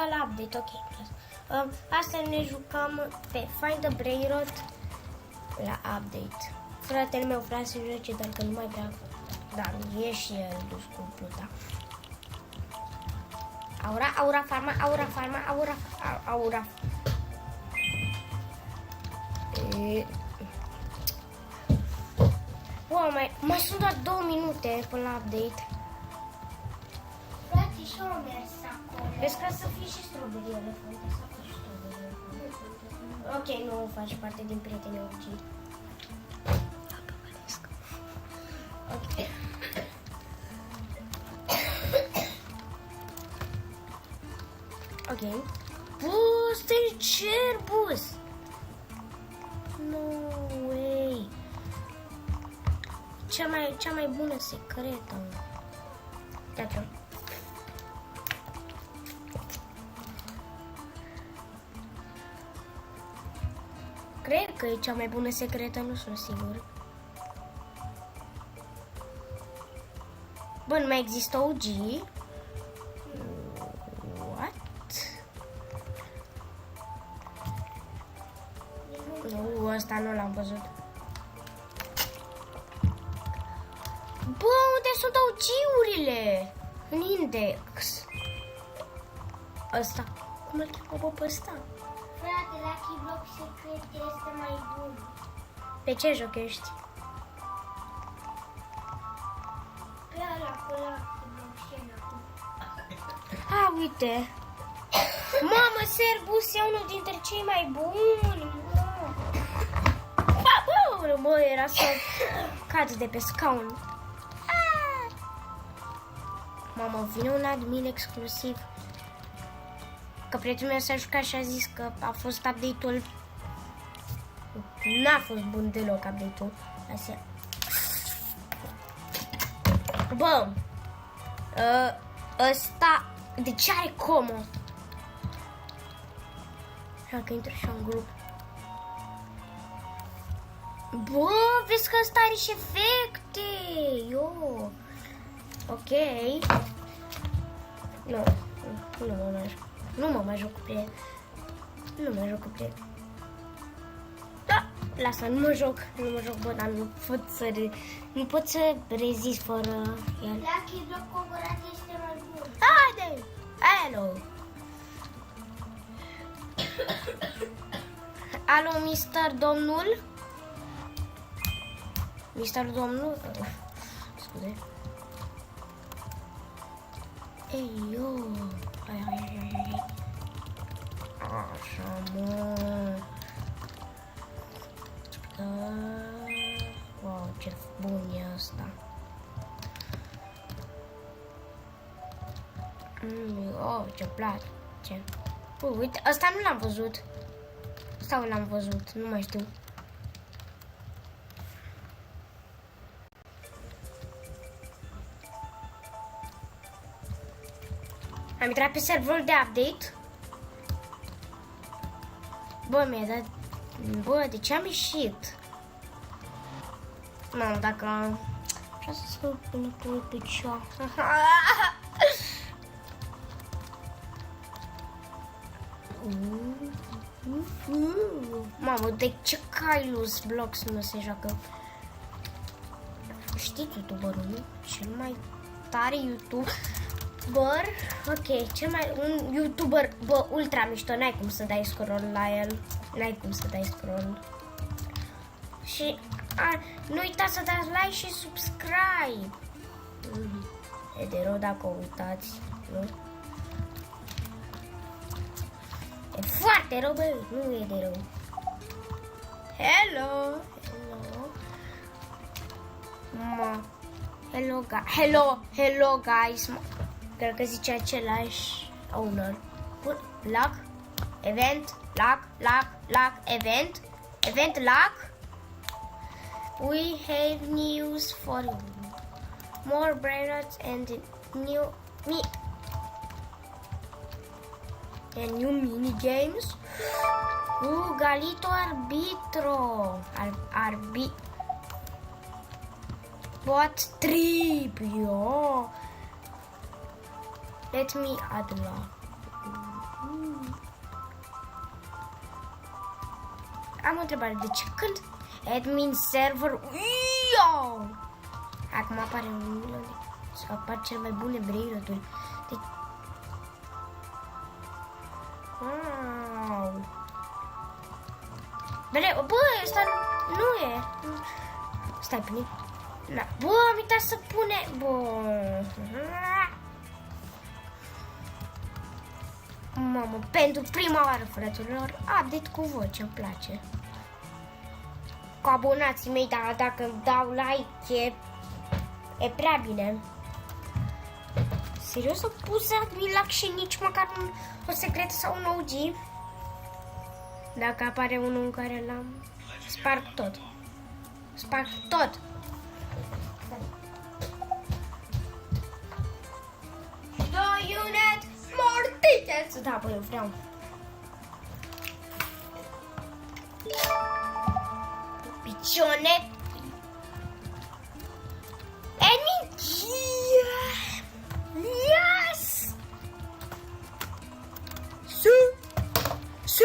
asta la update, ok. Asta ne jucăm pe Find the Brainrot la update. Fratele meu vrea să joace, dar că nu mai vrea. Da, e și el dus cu pluta. Aura farma. Wow, mai sunt doar 2 minute până la update. Frate, și eu mers acolo. Vezi că să fie și strawberry elefant. Ok, nu faci parte din prietenii OG. Ok. Ok. Bus, te cer, bus! No way! Cea mai bună secretă. Uitați-o. Cred că e cea mai bună secretă, nu sunt sigur. Bun, mai există OG. What? Nu, ăsta nu l-am văzut. Bă, unde sunt OG-urile? În index. Ăsta. Cum îl cheamă pe ăsta? Frate, Lucky Block secret este mai bun. Pe ce joc ești? Pe ăla cu Lucky Block scena acum. A, uite. Mamă, Serbus e unul dintre cei mai buni. Bă, era să cad de pe scaun. Mamă, vine un admin exclusiv. Că prietenul meu s-a jucat și a zis că a fost update-ul. N-a fost bun deloc update-ul. Așa. Bă, ăsta, de ce are Como? Așa că intră și în grup. Bă, vezi că ăsta are și efecte. Yo. Ok. Nu mă mai joc cu el. Nu mă joc cu el. Da, lasă, nu mă joc, bă, dar nu pot să rezist fără el. Lucky Block concurat este mai bun. Haide! Alo! Alo, Mr. Domnul? Mr. Domnul? Scuze. Ei, eu! Hai. Așa, mă. Wow, ce bun e asta. Oh, ce place. Uite, ăsta nu l-am văzut. Sau l-am văzut, nu mai știu. Am intrat pe serverul de update. Bă, mi-a dat... Bă, de ce am ieșit? Nu, dacă... Vreau să spun până pe cea. Mamă, de ce Kylus Blocks nu se joacă? Știți youtuberul, nu? Cel mai tare youtuber. Ok, un youtuber, bă, ultra mișto, n-ai cum să dai scroll la el. N-ai cum să dai scroll. Și nu uitați să dați like și subscribe. E de rău dacă o uitați, nu? E foarte rău, bă, nu e de rău. Hello. Hello guys. Cred că zice același owner. Luck, event, event, luck. We have news for you. More brainrots and new mini games. Galito Arbitro. Bot trip, yo. Let me add luck. Am o întrebare. De ce când admin server... Yo! Acum apare un milion de... apar cele mai bune brainrot-uri. Deci... Wow! Bă, ăsta nu e. Stai pe mine. Da. Bă, am uitat să pune... Bă... Mamă, pentru prima oară, frăților, update cu voce, îmi place. Cu abonații mei, dar dacă îmi dau like, e prea bine. Serios, o pus admin lock și nici măcar un secret sau un OG? Dacă apare unul în care l-am... Sparg tot. Sparg tot. Do you need more tickets? Da, băi, eu vreau. Picione. Energie. Yes. Su. Su.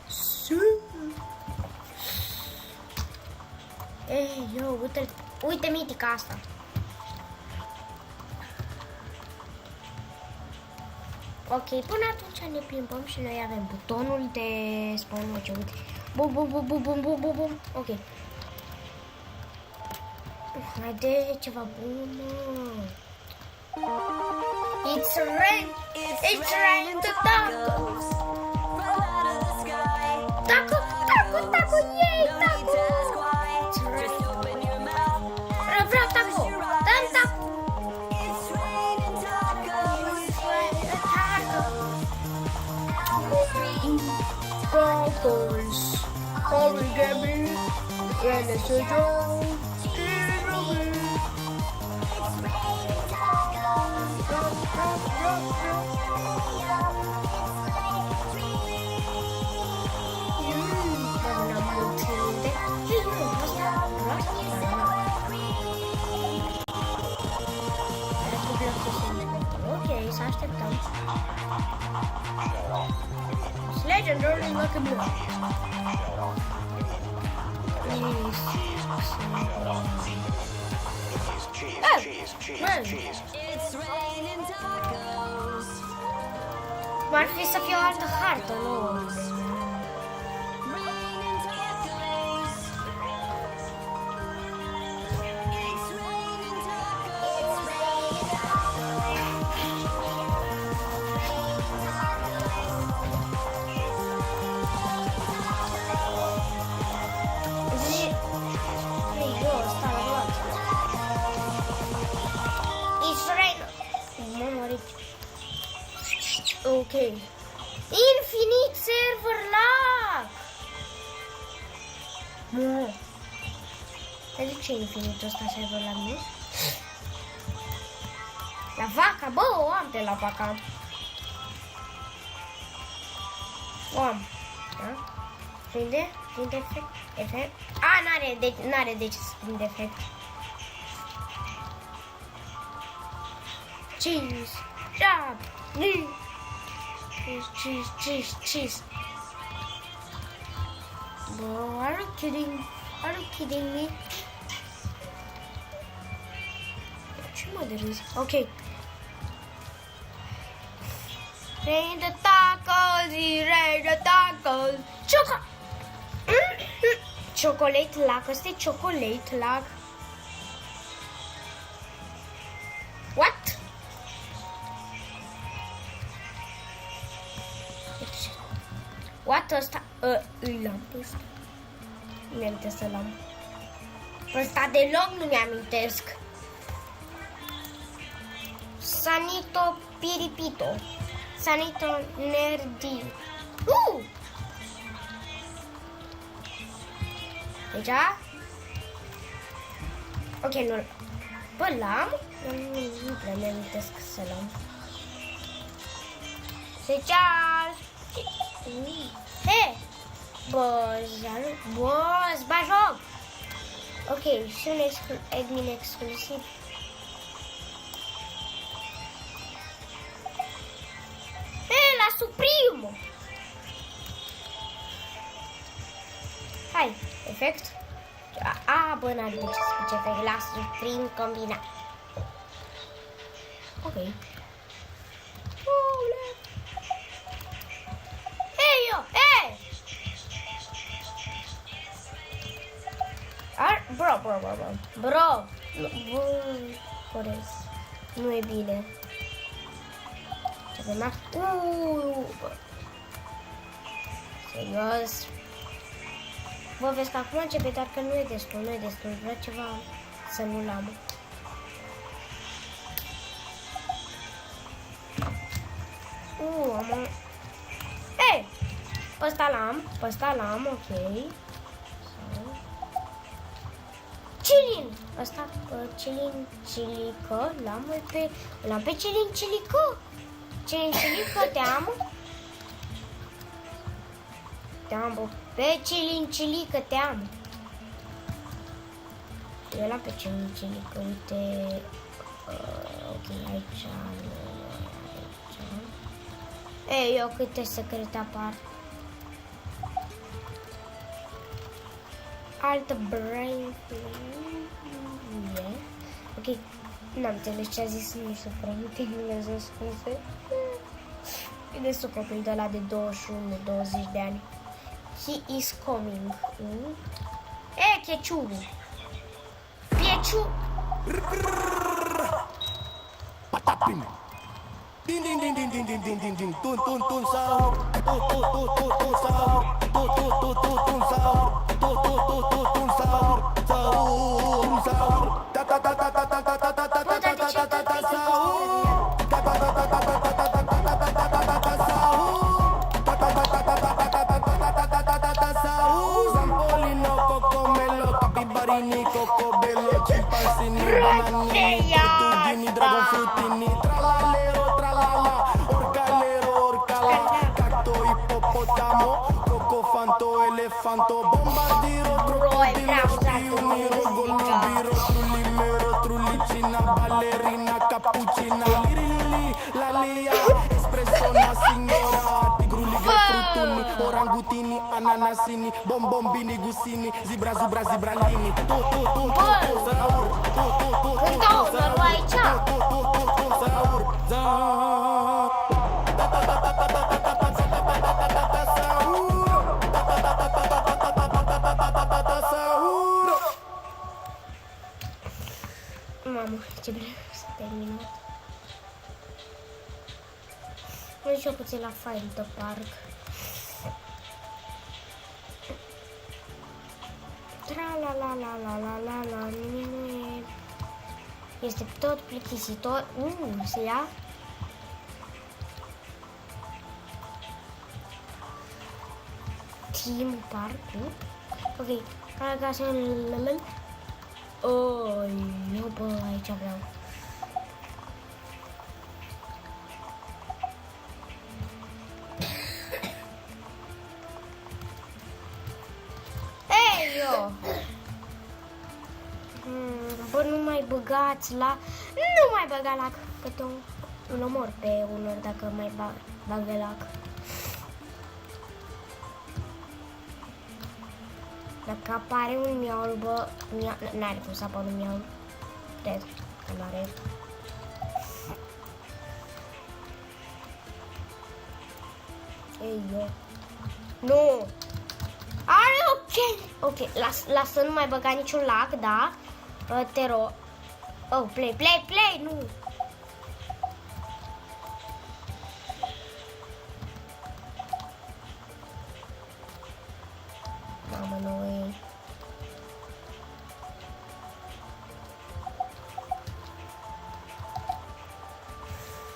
Su. Ei, eu, uite mitica asta. Ok, până atunci ne plimbăm și noi avem butonul de spawn, uite. Bum, bum, bum, bum, bum, bum, bum, bum. Ok. Haide, ceva bun, mă. It's rain to tacos. Taco, yay, taco. Vreau taco, dăm taco. Tacos, origami, NSO. Ok, să așteptăm. Legendary Lucky Blue. M-ar fi să fie o altă hartă, nu? Ok. Infinite server lag! Nu. De ce infinite ăsta server lag, nu? La vaca, bă, o am de la vaca. O am. Da? Prinde? Prinde efect? Efect? A, n-are de ce să prinde efect. Cheese! Shop! Cheese. Bro, are you kidding me? Ce mă de râs? Ok. Rain the tacos. Chocolate lag. Asta e chocolate lag. What? What ăsta? Îl-am pe ăsta. Nu mi-amintesc să l-am. Ăsta deloc nu mi-amintesc. Sanito Piripito. Sanito Nerdi. Deja? Ok, nu. Bă, l-am? Nu prea mi-amintesc să l-am. Deja... He! Boss, bajog! Ok, și un admin exclusiv. He, la Supremo! Hai, efect. Bă, n-are de ce să fie efect. Lasă prin combina. Ok. Hei, eu! Hei! Bro! Corez. Nu e bine. Ce vremea? Serios. Bă, vezi că acum începe, dar că nu e destul. Vreau ceva să nu-l am. Ei! Pe ăsta l-am, ok. Cilin! Ăsta, Cilin Cilică, l-am pe Cilin Cilică. Cilin Cilică, te am. Bă. Pe Cilin Cilică, te am. Eu l-am pe Cilin Cilică, uite. Ok, aici. Ei, eu câte secrete apar. Altă brain. Ok. N-am înțeles ce a zis, nu știu, promite Dumnezeu scuze. E destul copil de la de 21-20 de ani. He is coming. Checiu. Pieciu. Patapim. Din din din din din din din din din tun tun tun sahur tun sahur tun sahur tun sahur sahur ta ta ta ta ta ta ta ta ta ta ta ta ta ta sahur ta ta ta ta ta ta ta ta ta ta ta sahur ta ta ta ta ta ta ta ta ta ta ta sahur zampolino cocomelo capibarini cocobello chimpansini bananini tugini dragon frutini tralalero tralala orcalero orcala cacto hippopotamo cocofanto elefanto bombardiro crocodilo pioniero golubiro trullimero trullicina ballerina cappuccina lirili lalia espressona signora tigrulige frutuni orangutini ananasini bombombini gusini zebra zebra zebralini sahur Sahur aici. sahur Mamă, ce bine s-a terminat. Mă duc eu puțin la Fire the Park. Tra-la-la-la-la-la-la-la. Este tot plictisitor. Se ia. Team Park. Ok. Ca să eu bă, aici vreau. Ei, eu! Bă, nu mai băgați la... Nu mai băga lac, că te un omor pe unor dacă mai bagă lac. Dacă apare un miaul, bă, n-are cum să apară un miaul. Cred că n-are. Ei, eu. Nu! Are ok! Ok, lasă, nu mai băga niciun lac, da? Te rog. Oh, play, nu! Mamă, noi...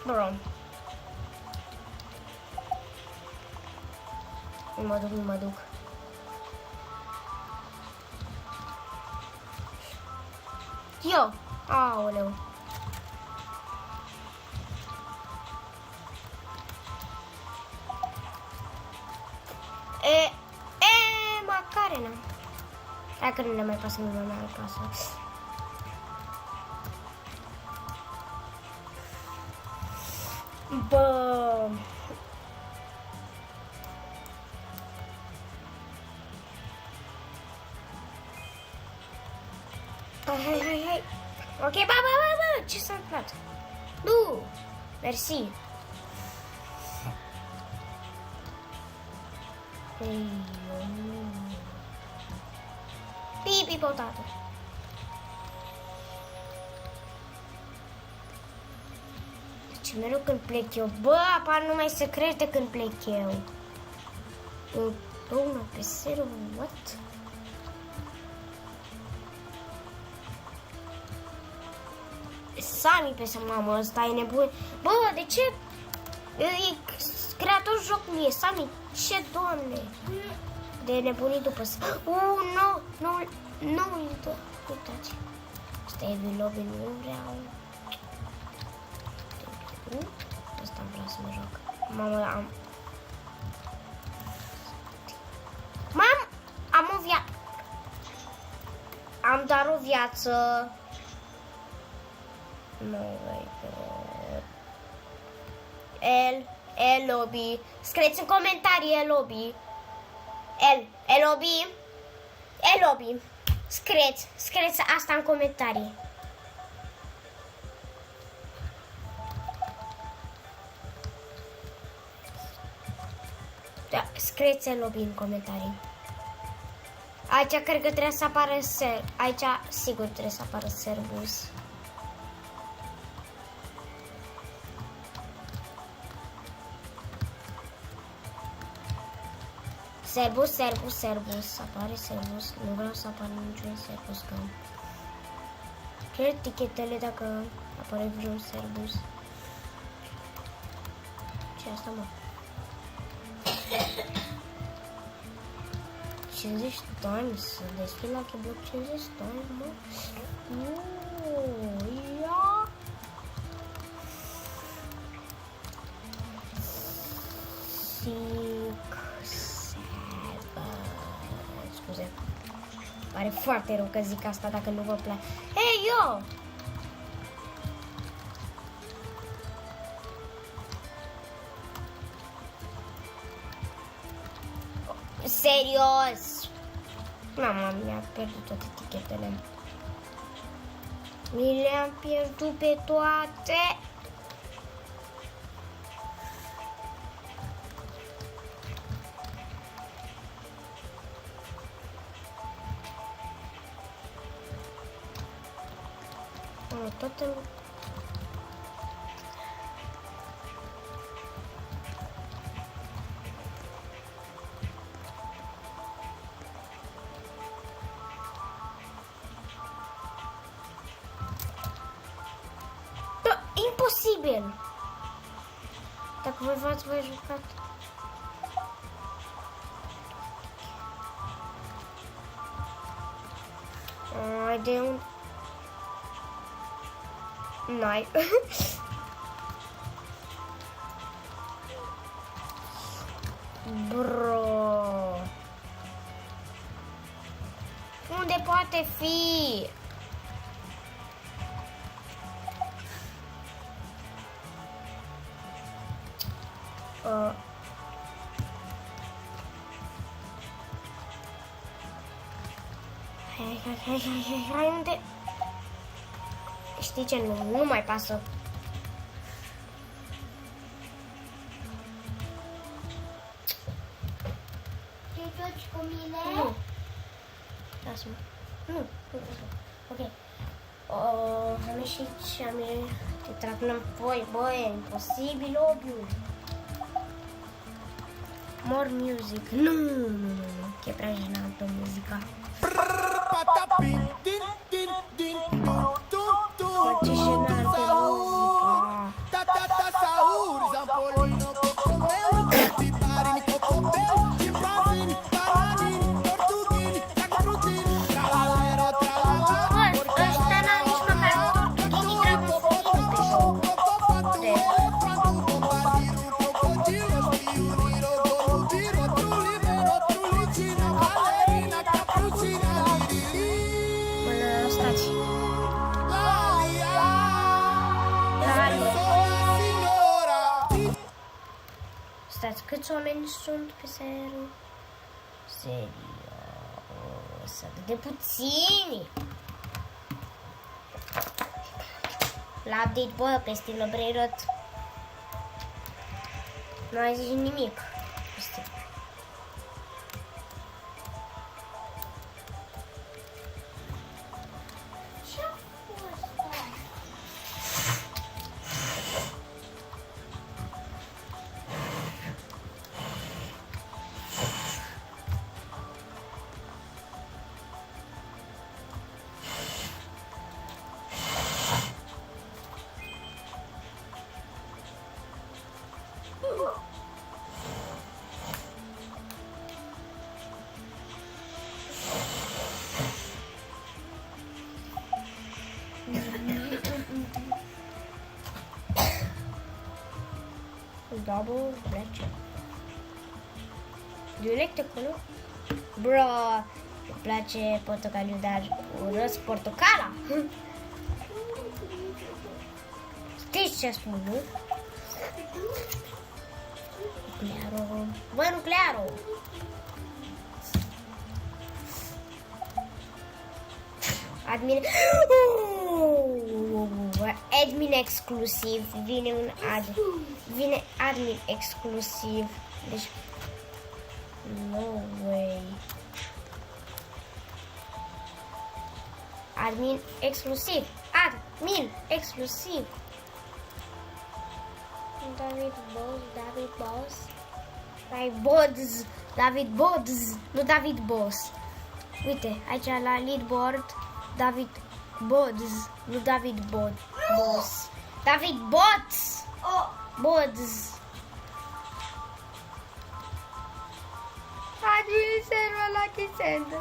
Bro. Nu mă duc. Eu! Aoleu! Macarena! Dacă nu le mai pasă, nu le mai pasă. Bă! Hai. Ok, ba, ce s-a întâmplat? Nu! Mersi. Pipi, potato. Deci mereu când plec eu. Bă, apar numai secrete când plec eu. Una pe server, what? Sami pe seama, mamă, ăsta e nebun. Bă, de ce? E creatorul jocului, e Sami. Ce, doamne? De nebunit după să... Nu, uitați. Asta e Lobby, nu vreau. Asta vreau să mă joc. Mamă, am o viață. Am doar o viață. No, El Lobby. Scrieți în comentarii El Lobby. El Lobby. Scrieți asta în comentarii. Da, scrieți El Lobby în comentarii. Aici cred că trebuie să apară aici sigur trebuie să apară Servus. Servus, apare Servus, nu vreau să apară niciun Servus, că cer etichetele dacă apare vreun Servus. Ce asta, mă? 50 tani, să deschid la Keyblog 50 tani, mă? Ia! Scuze. Pare foarte rău că zic asta dacă nu vă place. Hei, eu! Serios! Mama, mi-a pierdut toate etichetele. Mi le-am pierdut pe toate. Toate... Da, imposibil! Dacă v-ați jucat... De un... N-ai. Bro. Unde poate fi? Hai, unde? Știi ce? Nu mai pasă. Te joci cu mine? Nu. Lasă-mă. Nu. Ok. Am ieșit și am te trag înapoi. Bă, e imposibil, obiul. More music. Nu. Că e prea jenantă muzica. Patapim, din, Ce jenantă muzica. ta, saúr, Zampolino, Cocomel, Tibarini, Cocobel, Timbazini, Bananini, Tortughini, Tacrutini, Tralalero, tralala, Ăștia n-au nici măcar tortughini drăguțini pe joc. Până stați. Stați, câți oameni sunt pe server? Serios, atât de puțini. La update, bă, pe Steel Brainrot. Nu ai zis nimic. Ce-a fost asta? Double Ratchet. Direct acolo? Bro, îmi place portocaliu, dar urăsc portocala. Știți ce spun, nu? Nuclearul. Bă, nuclearul! Admin... Admin exclusiv. Vine admin exclusiv. Deci... No way. Admin exclusiv. Admin exclusiv. David Boss. David Bods. Nu David Boss. Uite, aici la leadboard David Bods. Nu David Boss. David Bots. Bods. Admin server la Chisendă.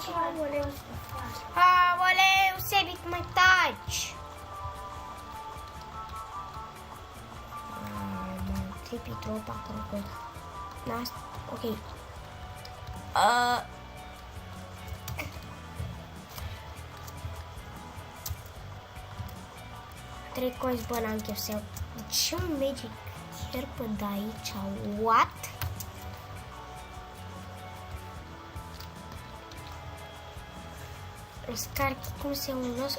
Aoleu, Sebi, cum mai taci? Tripi tropa acolo. Ok. Trei cozi, bă, n-am chef să iau. De ce un magic herb de aici? What? Scar, cum se unosc?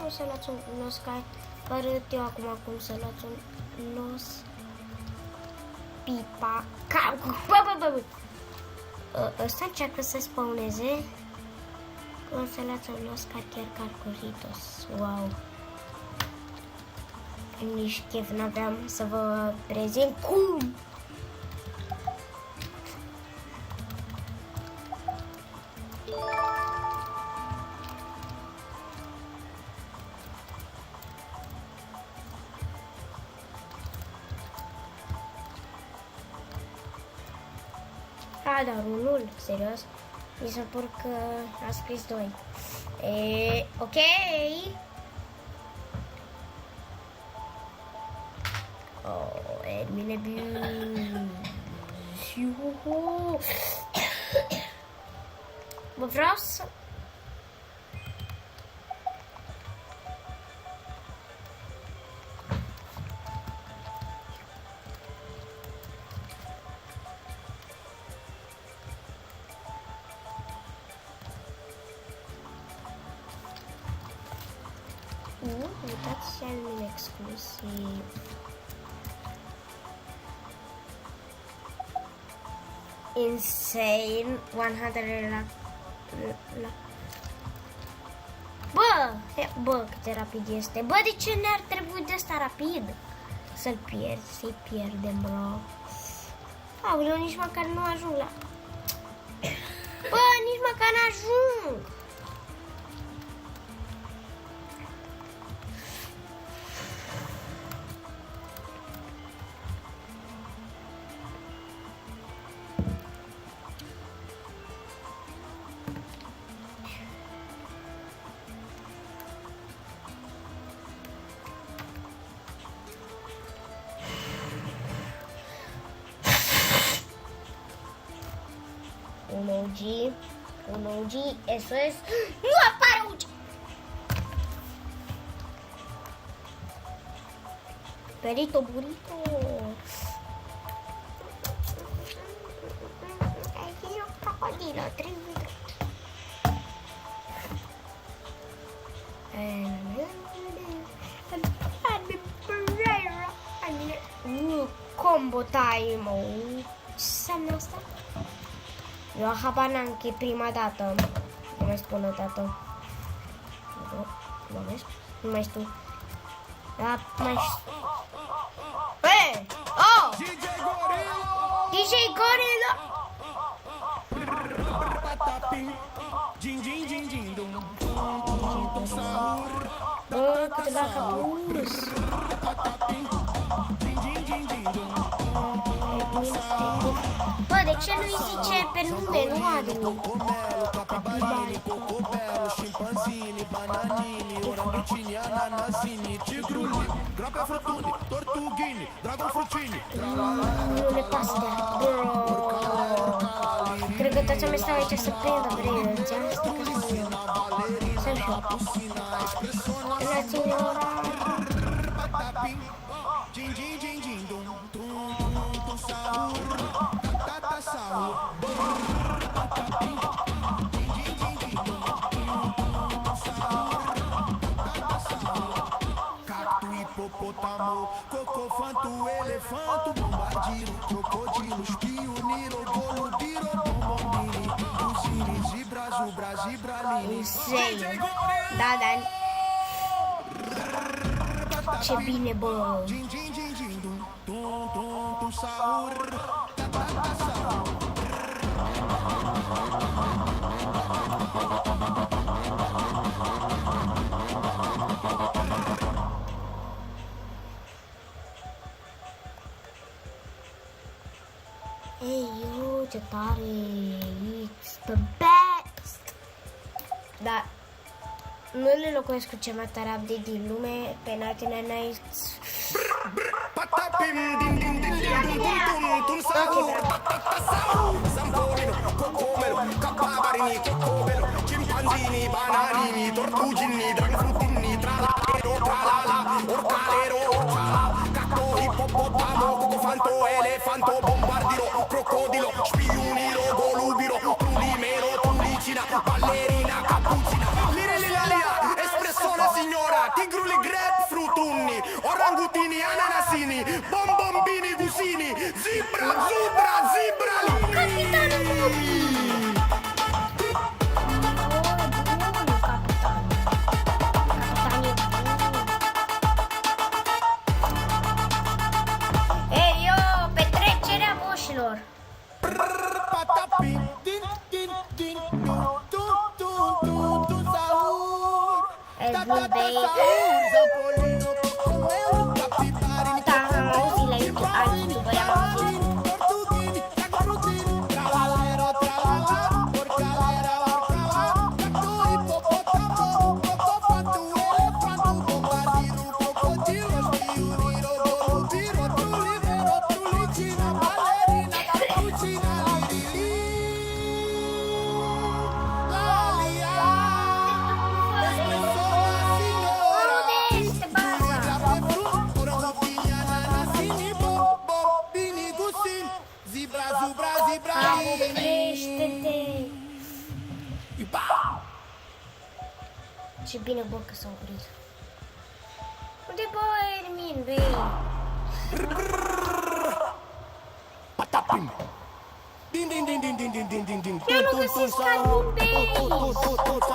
Nu să luați un Oscar. Arăt eu acum cum să luați un los. Pipa. Bă. Ăsta încearcă să spawneze. Cum să luați un Oscar chiar Carcoritos. Wow. Nici chef n-aveam să vă prezint cum. Dar unul, serios? Mi se pare că a scris 2. Ok. Admin abuse. Bă, vreau să... Uitați și admin exclusiv. Insane 100 la... Bă, cât de rapid este. Bă, de ce ne-ar trebui de asta rapid? Să-l pierzi, să-i pierdem, bro. Aoleu, nici măcar nu ajung la... Bă, nici măcar n-ajung. Un OG, SOS, nu apare OG! Perito burrito! Ai fi un crocodilo, trebuie. Combo time. Ce înseamnă asta? Eu habar n-am că e prima dată. Nu mai spun o dată. Nu mai știu. Da, mai știu. Hey! Oh! DJ Gorilla! Bă, câte dacă a pus! Bă, de ce nu-i zice pe nume, nu Adu? Capibari, cocobelo, scimpanzini, bananini, orangucini, ananasini, tigruli, grape frutuni, tortughini, dragon frucini. Nu ne pasă de asta, bro. Cred că toți oamenii stau aici să prindă vreme. Ți-am zis că să-mi știu. La ține ora. Hipopotamo, cocofanto, elefanto, bombardiro, crocodilo, spioniro, golubiro, bombonini, usini, zebra, zubra, zibralini. Insane. Da, da. Ce bine, bă. Gin, gin, gin, gin, dum, dum, dum, dum, saur, ta, ta, ta, saur. Ei, eu, ce tare! It's the best! Dar nu le locuiesc cu cel mai tare update din lume, pe Natina Nights. Patapim, din, din, din, din, dum, saur, ta, ta, ta, saur. Zampolino, cocomelo, capabarini, cocobelo, scimpanzini, bananini, tortugini, dragonfruttini, tralalero, tralala, orcalero, orciala, cacto, ippopotamo, cocofanto, elefanto, bombardiro, crocodilo, spioniro, golubiro, tulimero, tulicina, ballerina, cappuccina, lirililalia, espressone signora, tigruli, grapefrutunni, orangutini, ananasini, bombombini, gusini, zebra, zubra, zibralini. Ei, eu, petrecerea moșilor! Patapim, din, din, din, dum, dum, dum, dum, saur. Es Ta, bun, ta, ta, baby. saur. Zampolino, cocomelo, capibarini, Da, am auzit la YouTube, al YouTuber, am auzit. tortughini, dragonfruttini, tralalero, tralala, orcalera, orcala, cacto, ippopotamo, cocofanto, elefanto, bombardiro, crocodilo, spioniro, golubiro, tulimero, tulicina, ballerina, cappuccina, lirili, lalia, espressona signora, Este baza! grapefruit, orangutini, ananasini, bombini, gusini, zebra, zubra, zibralini. Oprește-te! Ipa! Ce bine, bă, că s-a oprit. Unde, bă, Ermin, băi? Patapim! Din, din, din, din, din, din, din, din, din. Eu nu găsesc album, băi!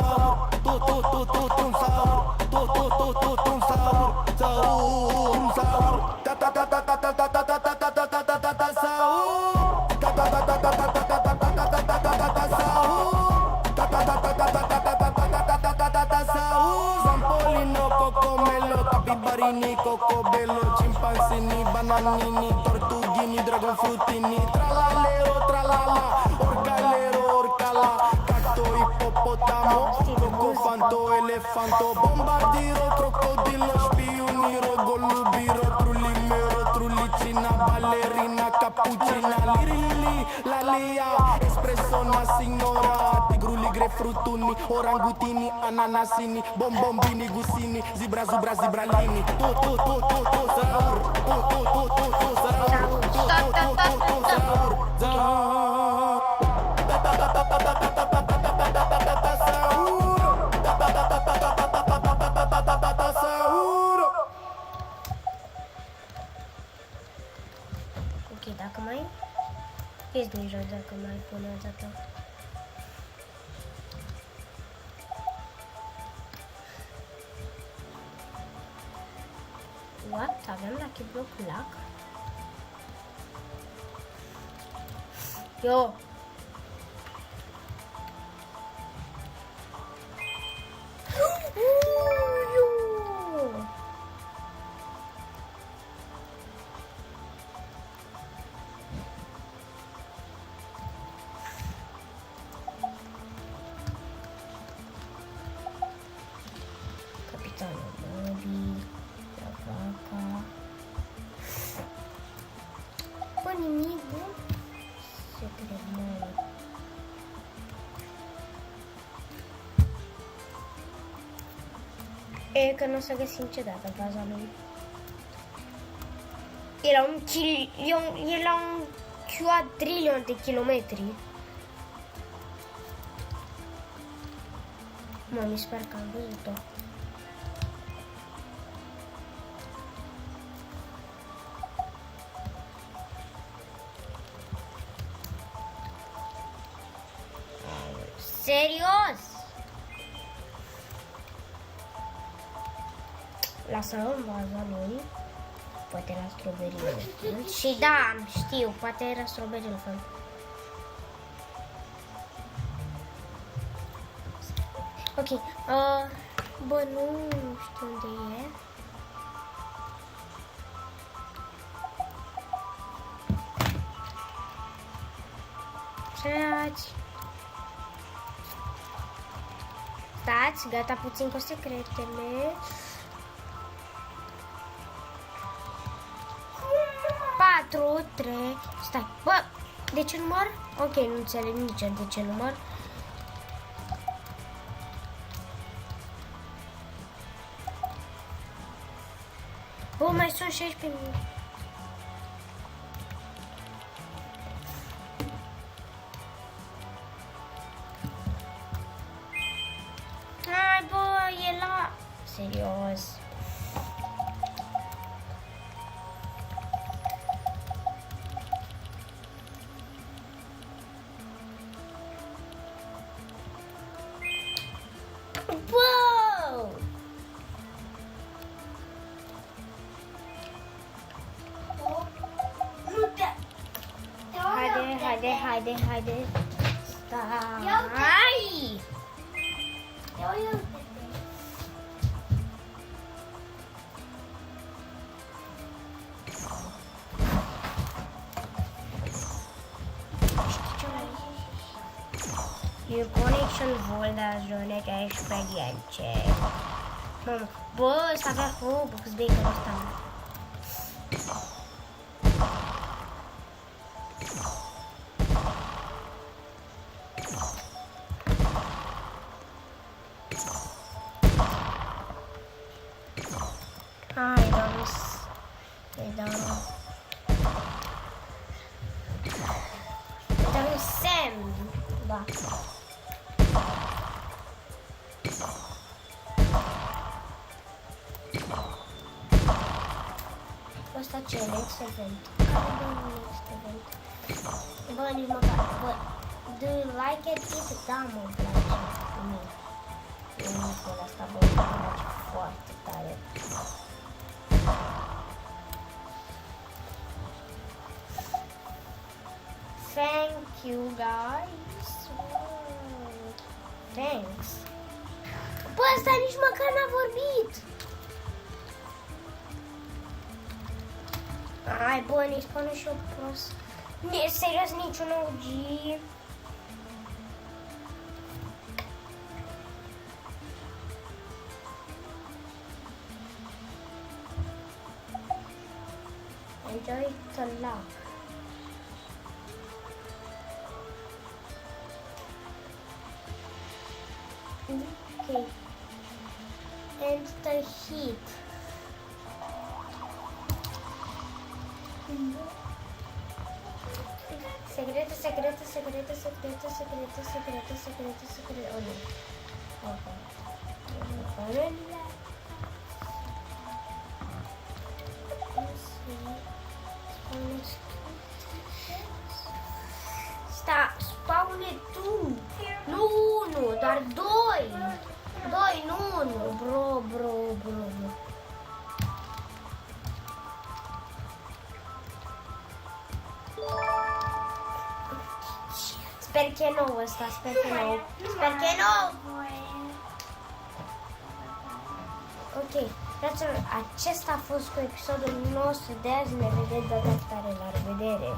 Zampolino, cocomelo, capibarini, cocobello, scimpanzini, bananini, tortughini, dragonfruttini, tralalero, tralala, orcalero, orcala, cacto, ippopotamo, cocofanto, elefanto, bombardiro, crocodilo, spioniro, golubiro, trulimero, trulicina, ballerina, cappuccina, lirili, lalia, espressona signora, tigruli, grapefruttuni, orangutini, ananasini, bombombini, gusini, zebra, zubra, zibralini, saur, saur, saur. mai? Ești din jos dacă mai pune o dată. What? Avem Lucky Block Luck? Yo! Capitanul Mobi, la vaca. Bă, nimic bun. Secret mare. E că nu o să găsim niciodată baza lui. E la un quadrilion de kilometri. Mă, mi sper că am văzut-o. Serios? Lasă-l baza lui. Poate era Strawberry Elephant. Și da, știu, poate era Strawberry Elephant. Ok, bă, nu știu unde e. Stați, gata puțin cu secretele. 4, 3, stai, bă, de ce număr? Ok, nu înțeleg nici de ce număr. Bă, mai sunt 16 minute. Hai, bă, e la... Serios. Wow! Haide. Stai! Your connection voltas zone ca experiențe. Mamă, bă, ăsta avea Robux, bakerul ăsta. Hai, dăm semn. Da. Ăsta ce? Next event. Bă, nici măcar. Bă, do you like it? Da, mă place. Mie. Mie asta, bă, îmi place foarte tare. Thank you, guys. Thanks. Bă, ăsta nici măcar n-a vorbit. Ai, bă, nici spune și eu prost. Serios, niciun OG. Enjoy the luck. Okay. And the heat. Secreto. Oh, no. Okay. Let's see. Sper că e nou ăsta, sper că e nou. Sper că e nou! Ok, fraților, acesta a fost cu episodul nostru de azi. Ne vedem data viitoare. La revedere!